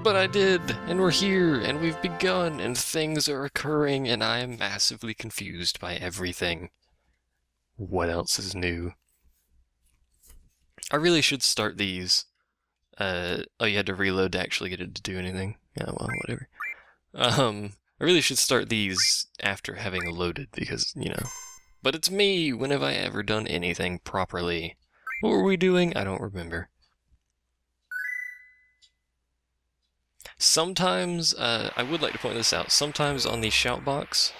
But I did, and we're here, and we've begun, and things are occurring, and I am massively confused by everything. What else is new? I really should start these. Oh, you had to reload to actually get it to do anything. Yeah, well, whatever. I really should start these after having loaded, because, you know. But it's me! When have I ever done anything properly? What were we doing? I don't remember. Sometimes, I would like to point this out, sometimes on the shout box,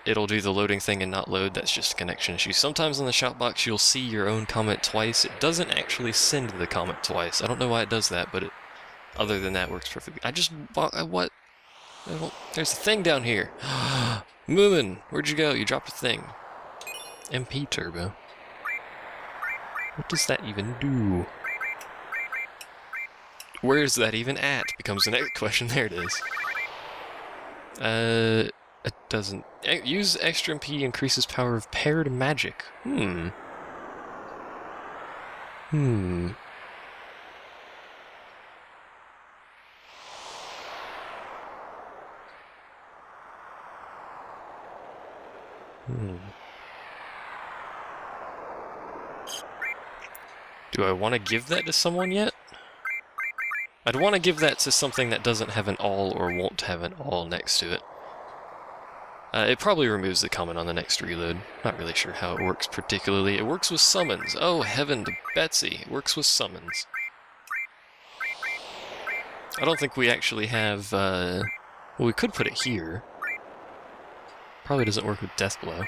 it'll do the loading thing and not load. That's just a connection issue. Sometimes on the shout box you'll see your own comment twice. It doesn't actually send the comment twice. I don't know why it does that, but it, other than that, works perfectly. What? There's a thing down here. Moomin, where'd you go? You dropped a thing. MP Turbo. What does that even do? Where is that even at? Becomes the next question. There it is. It doesn't. Use extra MP increases power of paired magic. Hmm. Do I want to give that to someone yet? I'd want to give that to something that doesn't have an all or won't have an all next to it. It probably removes the comment on the next reload. Not really sure how it works particularly. It works with summons. Oh, heaven to Betsy. It works with summons. I don't think we actually have, well, we could put it here. Probably doesn't work with Deathblow.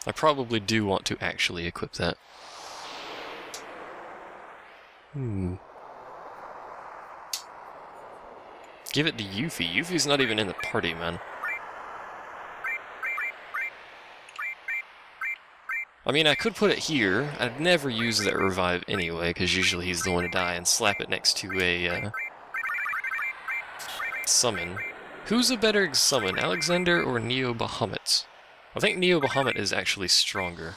I probably do want to actually equip that. Give it to Yuffie. Yuffie's not even in the party, man. I mean, I could put it here. I'd never use that revive anyway, because usually he's the one to die, and slap it next to a, summon. Who's a better summon, Alexander or Neo Bahamut? I think Neo Bahamut is actually stronger.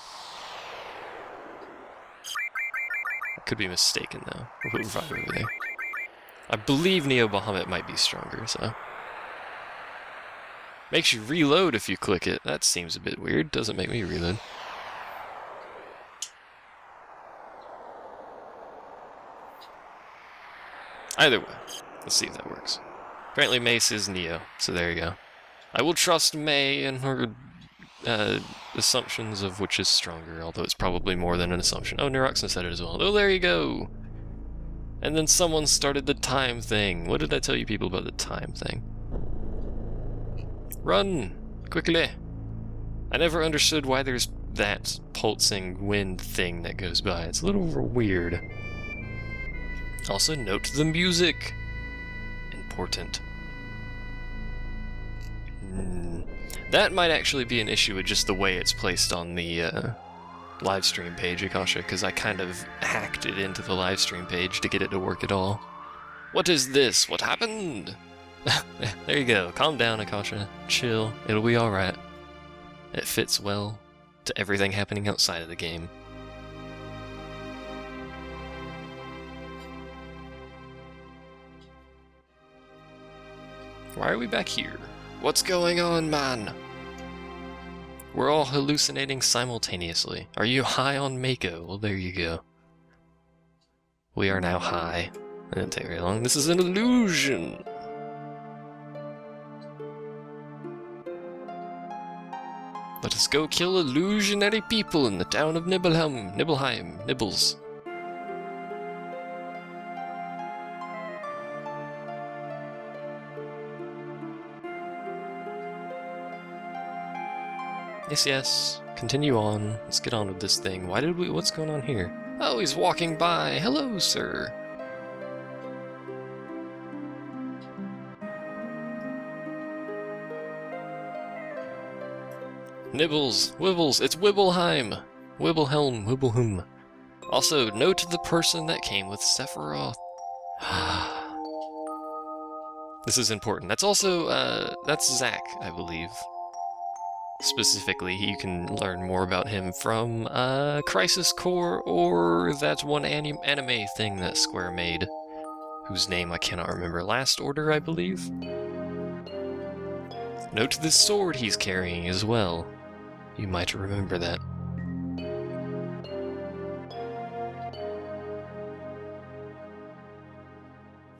I could be mistaken, though. We'll put revive over there. I believe Neo Bahamut might be stronger, so... Makes you reload if you click it. That seems a bit weird. Doesn't make me reload. Either way, let's see if that works. Apparently Mace is Neo, so there you go. I will trust May and her assumptions of which is stronger, although it's probably more than an assumption. Oh, Neuroxin said it as well. Oh, there you go! And then someone started the time thing. What did I tell you people about the time thing? Run! Quickly! I never understood why there's that pulsing wind thing that goes by. It's a little weird. Also, note the music. Important. That might actually be an issue with just the way it's placed on the live stream page, Akasha, because I kind of hacked it into the live stream page to get it to work at all. What is this? What happened? There you go. Calm down, Akasha. Chill. It'll be alright. It fits well to everything happening outside of the game. Why are we back here? What's going on, man? We're all hallucinating simultaneously. Are you high on Mako? Well, there you go. We are now high. It didn't take very long. This is an illusion! Let us go kill illusionary people in the town of Nibelheim. Nibbles. Yes. Continue on. Let's get on with this thing. What's going on here? Oh, he's walking by. Hello, sir. Nibbles. Wibbles. It's Wibbleheim. Wibblehelm. Also, note the person that came with Sephiroth. This is important. That's also, that's Zack, I believe. Specifically, you can learn more about him from Crisis Core or that one anime thing that Square made, whose name I cannot remember. Last Order, I believe? Note this sword he's carrying as well. You might remember that.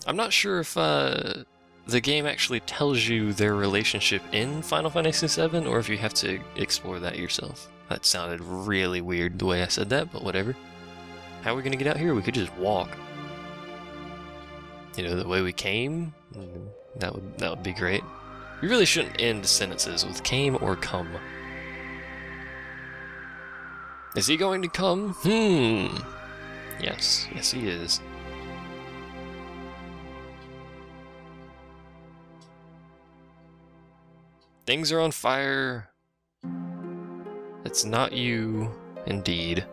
I'm not sure if the game actually tells you their relationship in Final Fantasy VII, or if you have to explore that yourself. That sounded really weird the way I said that, but whatever. How are we gonna get out here? We could just walk. You know, the way we came? That would be great. You really shouldn't end sentences with came or come. Is he going to come? Yes, he is. Things are on fire. It's not you, indeed.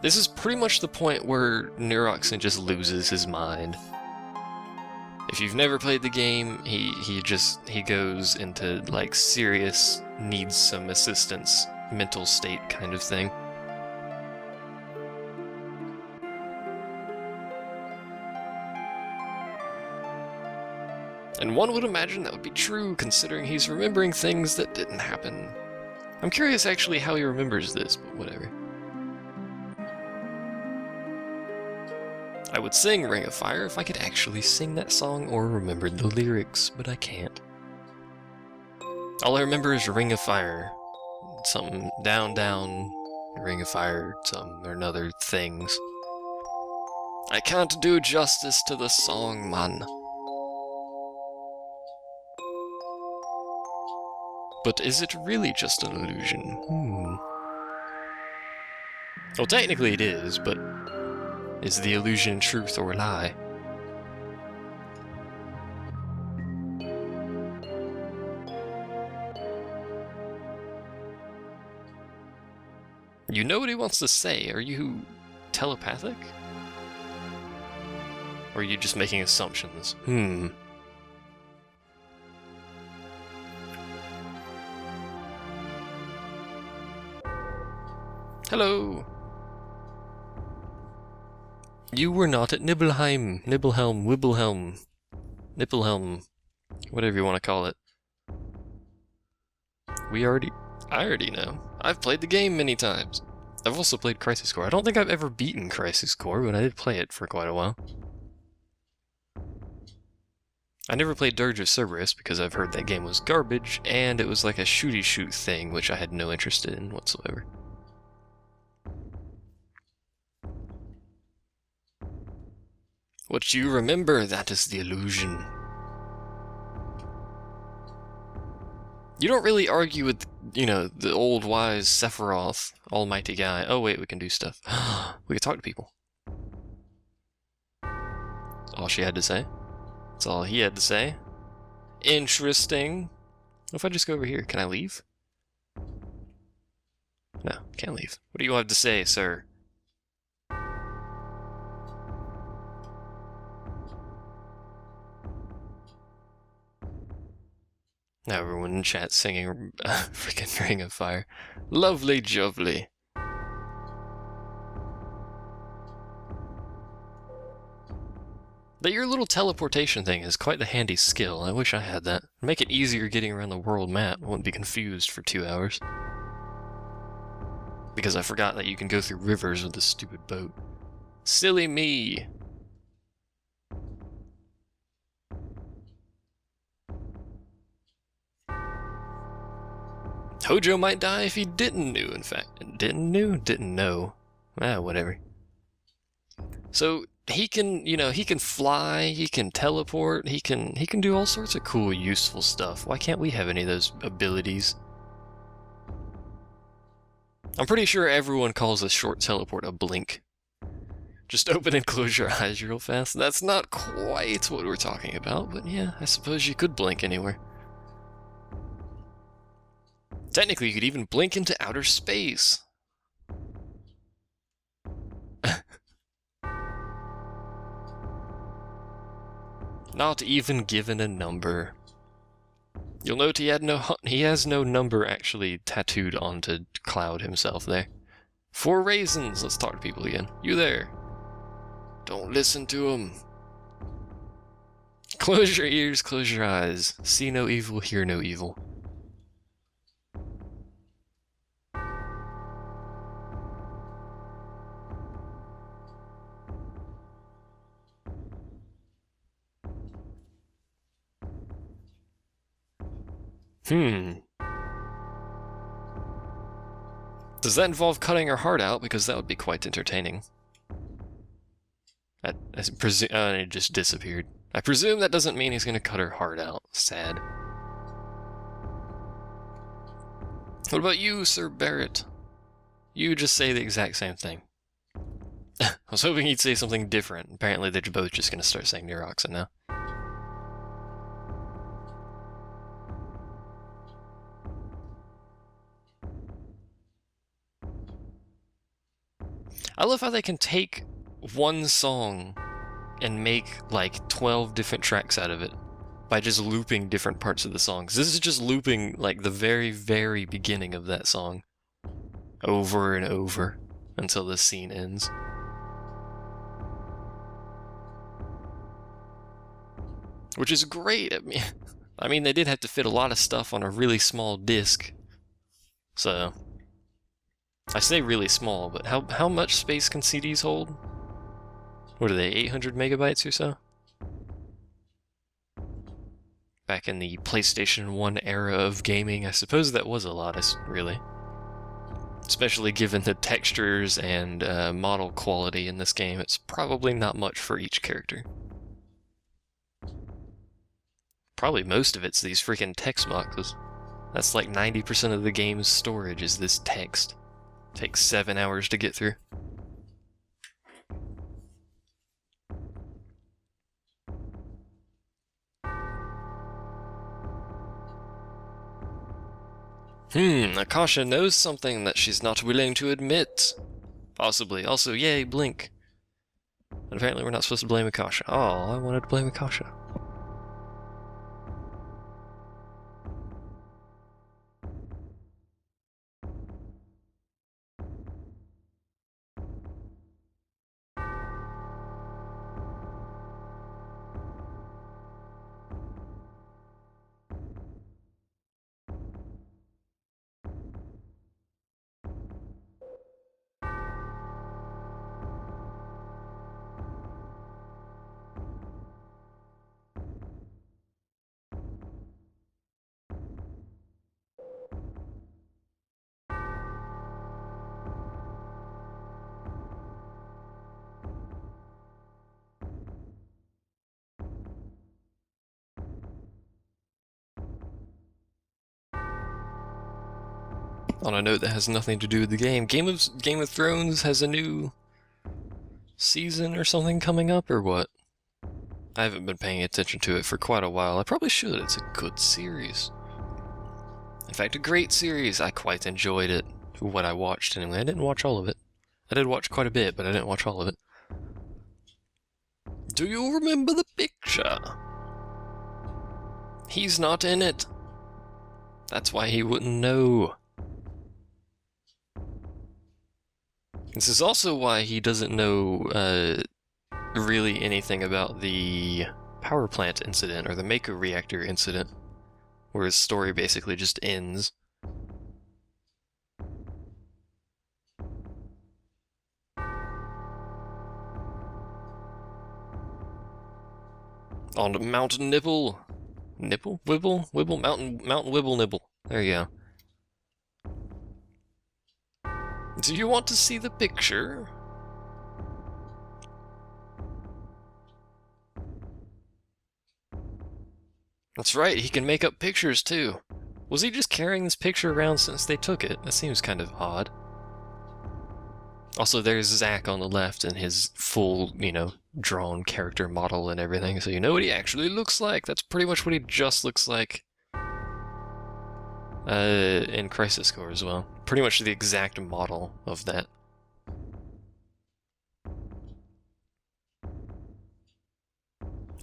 This is pretty much the point where Neuroxen just loses his mind. If you've never played the game, he goes into like serious needs some assistance, mental state kind of thing. And one would imagine that would be true, considering he's remembering things that didn't happen. I'm curious actually how he remembers this, but whatever. I would sing Ring of Fire if I could actually sing that song or remembered the lyrics, but I can't. All I remember is Ring of Fire. Something down, down, Ring of Fire, some or another things. I can't do justice to the song, man. But is it really just an illusion? Well, technically it is, but is the illusion truth or lie? You know what he wants to say. Are you telepathic? Or are you just making assumptions? Hello! You were not at Nibelheim, Wibblehelm, Nippelhelm, whatever you want to call it. I already know. I've played the game many times. I've also played Crisis Core. I don't think I've ever beaten Crisis Core, but I did play it for quite a while. I never played Dirge of Cerberus because I've heard that game was garbage, and it was like a shooty-shoot thing, which I had no interest in whatsoever. What you remember, that is the illusion. You don't really argue with, you know, the old wise Sephiroth, almighty guy. Oh wait, we can do stuff. We can talk to people. All she had to say. That's all he had to say. Interesting. What if I just go over here? Can I leave? No, can't leave. What do you have to say, sir? Now everyone in chat singing freaking Ring of Fire. Lovely jovely. But your little teleportation thing is quite the handy skill. I wish I had that. Make it easier getting around the world map. I wouldn't be confused for 2 hours. Because I forgot that you can go through rivers with this stupid boat. Silly me! Hojo might die if he didn't know, in fact. Didn't know. Whatever. So, he can, you know, he can fly, he can teleport, he can do all sorts of cool, useful stuff. Why can't we have any of those abilities? I'm pretty sure everyone calls a short teleport a blink. Just open and close your eyes real fast. That's not quite what we're talking about, but yeah, I suppose you could blink anywhere. Technically, you could even blink into outer space. Not even given a number. You'll note he has no number actually tattooed onto Cloud himself there. 4 raisins! Let's talk to people again. You there? Don't listen to him. Close your ears, close your eyes. See no evil, hear no evil. Does that involve cutting her heart out? Because that would be quite entertaining. It just disappeared. I presume that doesn't mean he's going to cut her heart out. Sad. What about you, Sir Barrett? You just say the exact same thing. I was hoping he'd say something different. Apparently they're both just going to start saying Neuroxin now. I love how they can take one song and make like 12 different tracks out of it by just looping different parts of the songs. This is just looping like the very, very beginning of that song over and over until the scene ends. Which is great. I mean, they did have to fit a lot of stuff on a really small disc. So, I say really small, but how much space can CDs hold? What are they, 800 megabytes or so? Back in the PlayStation 1 era of gaming, I suppose that was a lot, really. Especially given the textures and model quality in this game, it's probably not much for each character. Probably most of it's these freaking text boxes. That's like 90% of the game's storage is this text. Takes 7 hours to get through. Akasha knows something that she's not willing to admit. Possibly. Also, yay, Blink. But apparently we're not supposed to blame Akasha. Oh, I wanted to blame Akasha. On a note that has nothing to do with the game, Game of Thrones has a new season or something coming up, or what? I haven't been paying attention to it for quite a while. I probably should. It's a good series. In fact, a great series. I quite enjoyed it. What I watched, anyway. I didn't watch all of it. I did watch quite a bit, but I didn't watch all of it. Do you remember the picture? He's not in it. That's why he wouldn't know. This is also why he doesn't know really anything about the power plant incident or the Mako reactor incident, where his story basically just ends. On Mount Nibble. Nibble? Wibble? Wibble? Mountain Wibble Nibble. There you go. Do you want to see the picture? That's right, he can make up pictures too. Was he just carrying this picture around since they took it? That seems kind of odd. Also, there's Zack on the left and his full, drawn character model and everything, so you know what he actually looks like. That's pretty much what he just looks like in Crisis Core as well. Pretty much the exact model of that.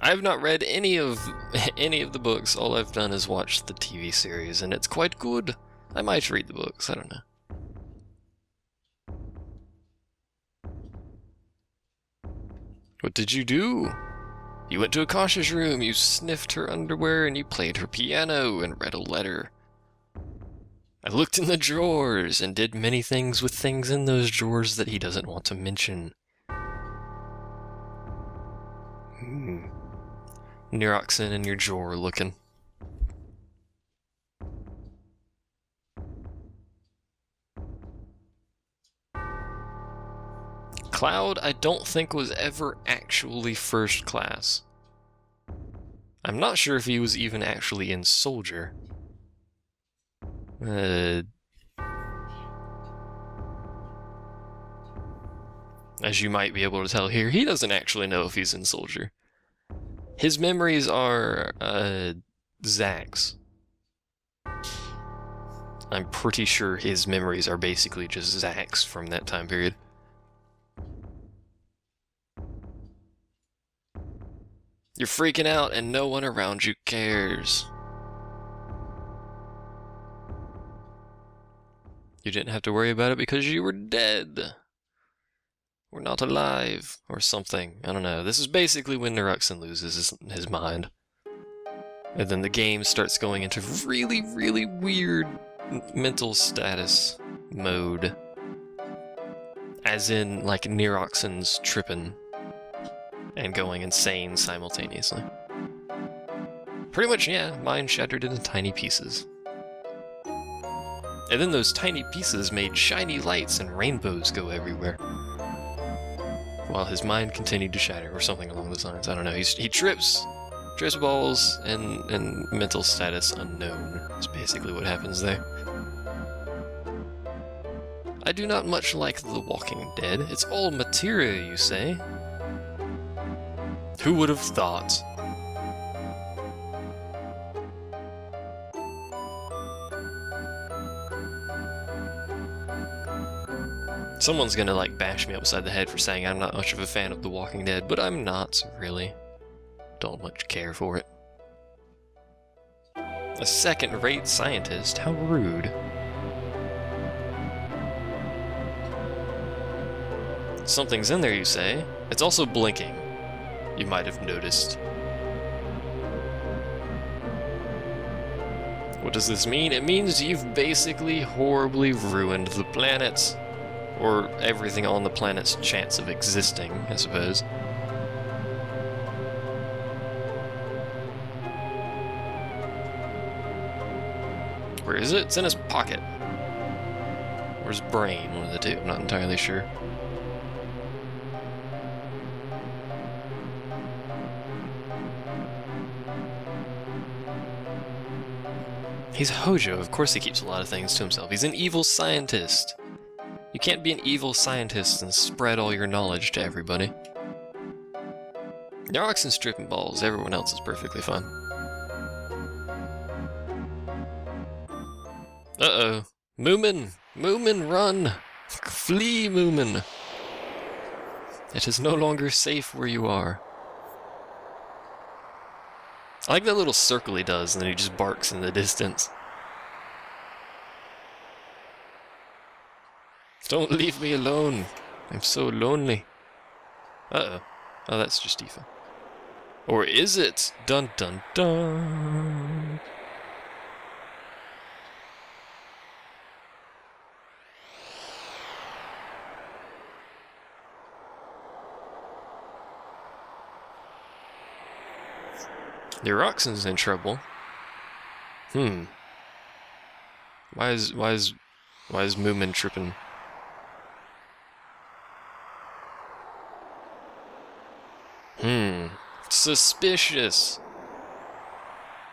I have not read any of the books. All I've done is watch the TV series, and it's quite good. I might read the books, I don't know. What did you do? You went to Akasha's room, you sniffed her underwear, and you played her piano and read a letter. I looked in the drawers and did many things with things in those drawers that he doesn't want to mention. Neuroxin in your drawer looking. Cloud, I don't think was ever actually first class. I'm not sure if he was even actually in Soldier. As you might be able to tell here, he doesn't actually know if he's in Soldier. His memories are, Zach's. I'm pretty sure his memories are basically just Zach's from that time period. You're freaking out and no one around you cares. You didn't have to worry about it because you were dead. Or not alive, or something. I don't know. This is basically when Neuroxin loses his mind. And then the game starts going into really, really weird mental status mode. As in, like, Neuroxin's tripping and going insane simultaneously. Pretty much, yeah, mind shattered into tiny pieces. And then those tiny pieces made shiny lights and rainbows go everywhere. While his mind continued to shatter, or something along those lines. I don't know. He trips balls, and mental status unknown. That's basically what happens there. I do not much like The Walking Dead. It's all materia, you say? Who would have thought? Someone's gonna, like, bash me upside the head for saying I'm not much of a fan of The Walking Dead, but I'm not, really. Don't much care for it. A second-rate scientist? How rude. Something's in there, you say? It's also blinking. You might have noticed. What does this mean? It means you've basically horribly ruined the planet. Or everything on the planet's chance of existing, I suppose. Where is it? It's in his pocket. Or his brain, one of the two, I'm not entirely sure. He's Hojo, of course he keeps a lot of things to himself. He's an evil scientist. You can't be an evil scientist and spread all your knowledge to everybody. Neuroxin's stripping balls, everyone else is perfectly fine. Uh-oh. Moomin! Moomin, run! Flee, Moomin! It is no longer safe where you are. I like that little circle he does, and then he just barks in the distance. Don't leave me alone. I'm so lonely. Uh-oh. Oh, that's just Aoife. Or is it? Dun dun dun. Neuroxin's in trouble. Why is Moomin tripping? Suspicious.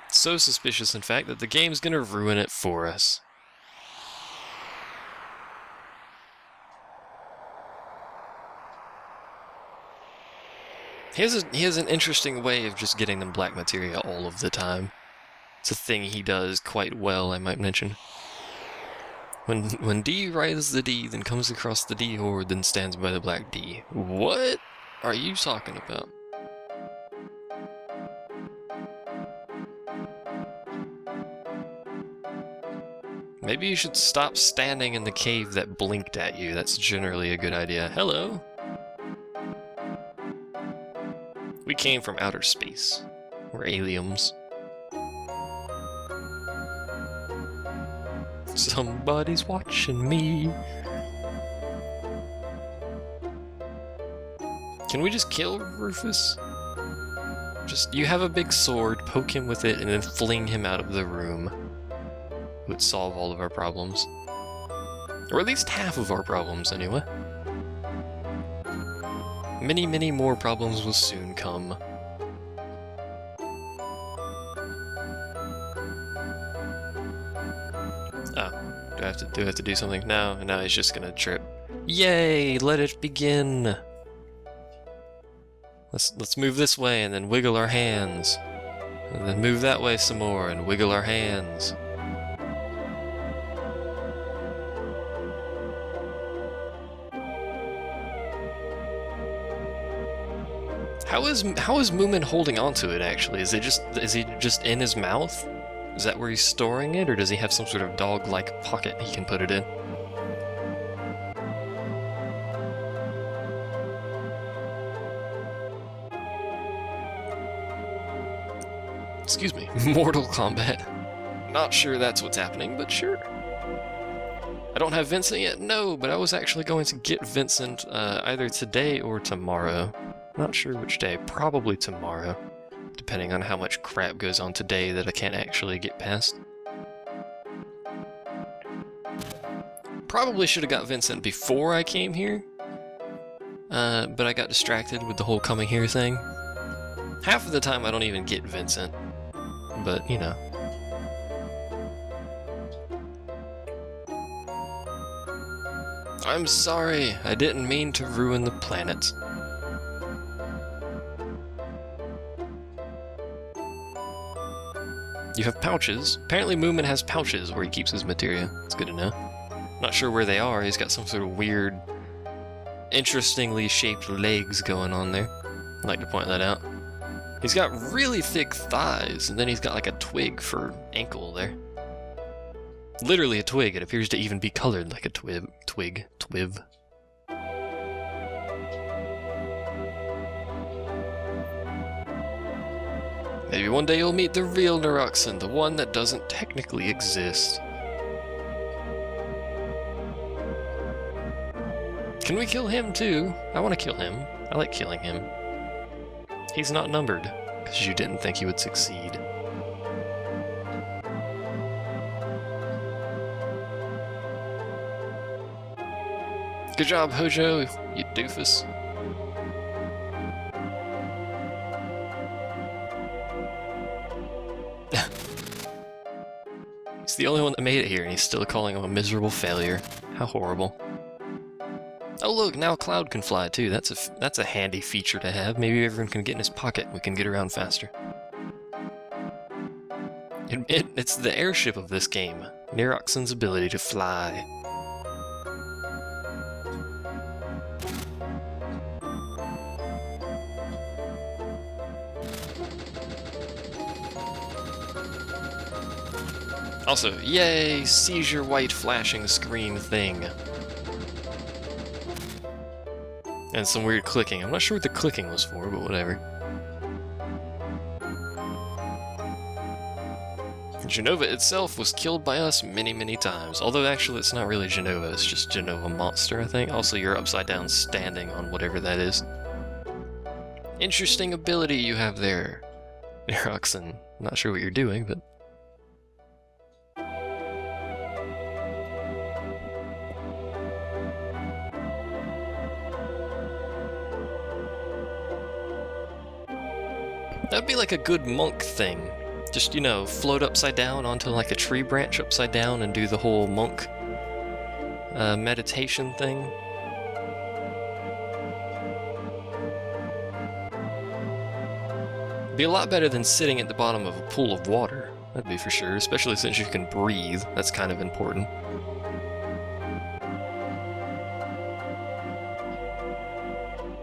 So suspicious, in fact, that the game's gonna ruin it for us. He has an interesting way of just getting them black materia all of the time. It's a thing he does quite well, I might mention. When D rides the D, then comes across the D horde, then stands by the black D. What are you talking about? Maybe you should stop standing in the cave that blinked at you. That's generally a good idea. Hello? We came from outer space. We're aliens. Somebody's watching me. Can we just kill Rufus? Just, you have a big sword, poke him with it, and then fling him out of the room. It would solve all of our problems. Or at least half of our problems, anyway. Many, many more problems will soon come. Oh, do I have to do something? No, he's just gonna trip. Yay! Let it begin! Let's move this way and then wiggle our hands. And then move that way some more and wiggle our hands. How is Moomin holding onto it actually? Is he just in his mouth? Is that where he's storing it, or does he have some sort of dog-like pocket he can put it in? Excuse me, Mortal Kombat. Not sure that's what's happening, but sure. I don't have Vincent yet? No, but I was actually going to get Vincent either today or tomorrow. Not sure which day, probably tomorrow, depending on how much crap goes on today that I can't actually get past. Probably should have got Vincent before I came here, but I got distracted with the whole coming here thing. Half of the time I don't even get Vincent, but you know. I'm sorry, I didn't mean to ruin the planet. You have pouches. Apparently Moomin has pouches where he keeps his materia. It's good to know. Not sure where they are. He's got some sort of weird, interestingly shaped legs going on there. I'd like to point that out. He's got really thick thighs, and then he's got like a twig for ankle there. Literally a twig. It appears to even be colored like a twig. Maybe one day you'll meet the real Neuroxin, the one that doesn't technically exist. Can we kill him too? I want to kill him. I like killing him. He's not numbered, because you didn't think he would succeed. Good job, Hojo, you doofus. He's the only one that made it here, and he's still calling him a miserable failure. How horrible. Oh look, now Cloud can fly too. That's a handy feature to have. Maybe everyone can get in his pocket and we can get around faster. It's the airship of this game. Neuroxin's ability to fly. Also, yay! Seizure white flashing screen thing. And some weird clicking. I'm not sure what the clicking was for, but whatever. Genova itself was killed by us many, many times. Although actually it's not really Genova, it's just Genova Monster, I think. Also, you're upside down standing on whatever that is. Interesting ability you have there, Neuroxin. Not sure what you're doing, but... That'd be like a good monk thing. Just, you know, float upside down onto like a tree branch upside down and do the whole monk meditation thing. Be a lot better than sitting at the bottom of a pool of water. That'd be for sure, especially since you can breathe. That's kind of important.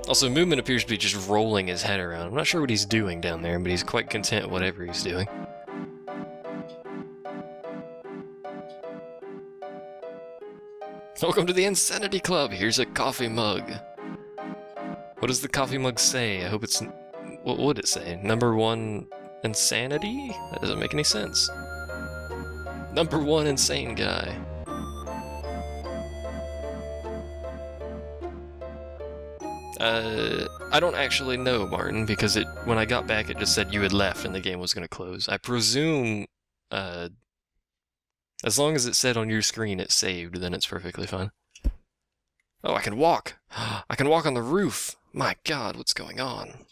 Also, Moomin appears to be just rolling his head around. I'm not sure what he's doing down there, but he's quite content whatever he's doing. Welcome to the Insanity Club. Here's a coffee mug. What does the coffee mug say? I hope it's... What would it say? Number 1 insanity? That doesn't make any sense. Number 1 insane guy. I don't actually know, Martin, because when I got back it just said you had left and the game was going to close. I presume, as long as it said on your screen it saved, then it's perfectly fine. Oh, I can walk! I can walk on the roof! My god, what's going on?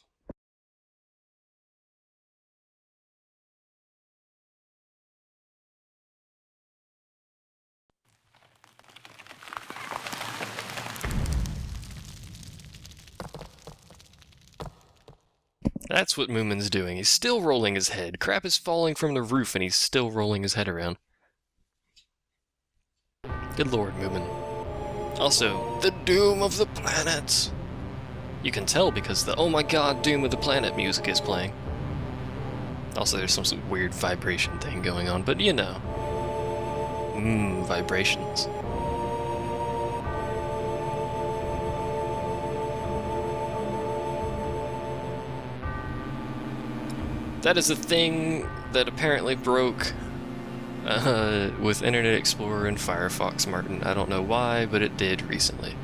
That's what Moomin's doing. He's still rolling his head. Crap is falling from the roof and he's still rolling his head around. Good lord, Moomin. Also, the doom of the planets! You can tell because the oh my god, doom of the planet music is playing. Also, there's some weird vibration thing going on, but you know. Vibrations. That is a thing that apparently broke with Internet Explorer and Firefox, Martin. I don't know why, but it did recently.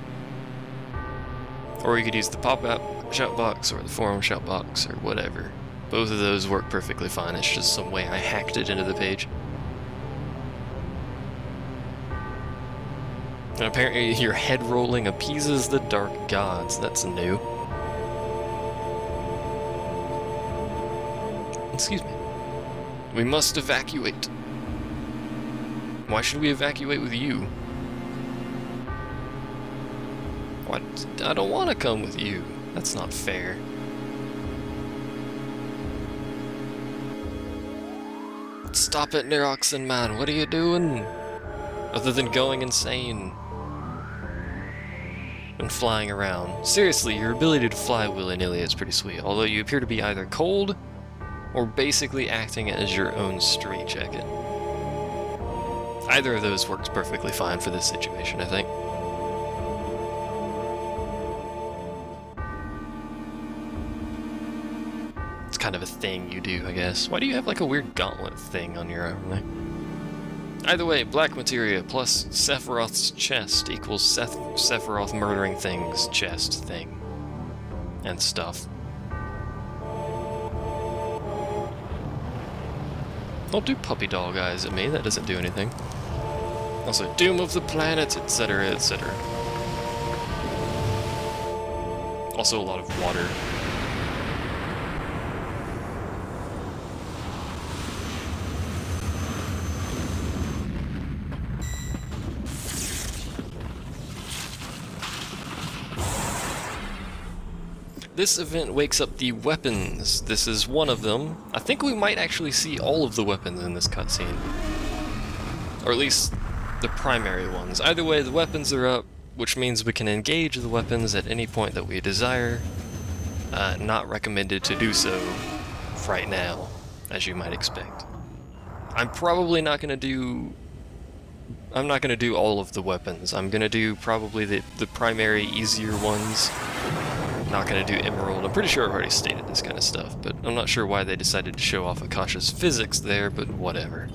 Or you could use the pop-up shoutbox or the forum shoutbox or whatever. Both of those work perfectly fine. It's just some way I hacked it into the page. And apparently your head rolling appeases the dark gods. That's new. Excuse me. We must evacuate. Why should we evacuate with you? What? I don't want to come with you. That's not fair. Stop it, Neroxen man. What are you doing? Other than going insane and flying around. Seriously, your ability to fly willy-nilly is pretty sweet, although you appear to be either cold or basically acting as your own straitjacket. Either of those works perfectly fine for this situation, I think. It's kind of a thing you do, I guess. Why do you have like a weird gauntlet thing on your arm? Either way, black materia plus Sephiroth's chest equals Sephiroth murdering things chest thing. And stuff. Don't do puppy dog eyes at me, that doesn't do anything. Also, doom of the planet, etc., etc. Also a lot of water. This event wakes up the weapons. This is one of them. I think we might actually see all of the weapons in this cutscene. Or at least the primary ones. Either way, the weapons are up, which means we can engage the weapons at any point that we desire. Not recommended to do so right now, as you might expect. I'm probably not going to do... I'm not going to do all of the weapons. I'm going to do probably the primary, easier ones. Not going to do Emerald. I'm pretty sure I've already stated this kind of stuff, but I'm not sure why they decided to show off Akasha's physics there, but whatever.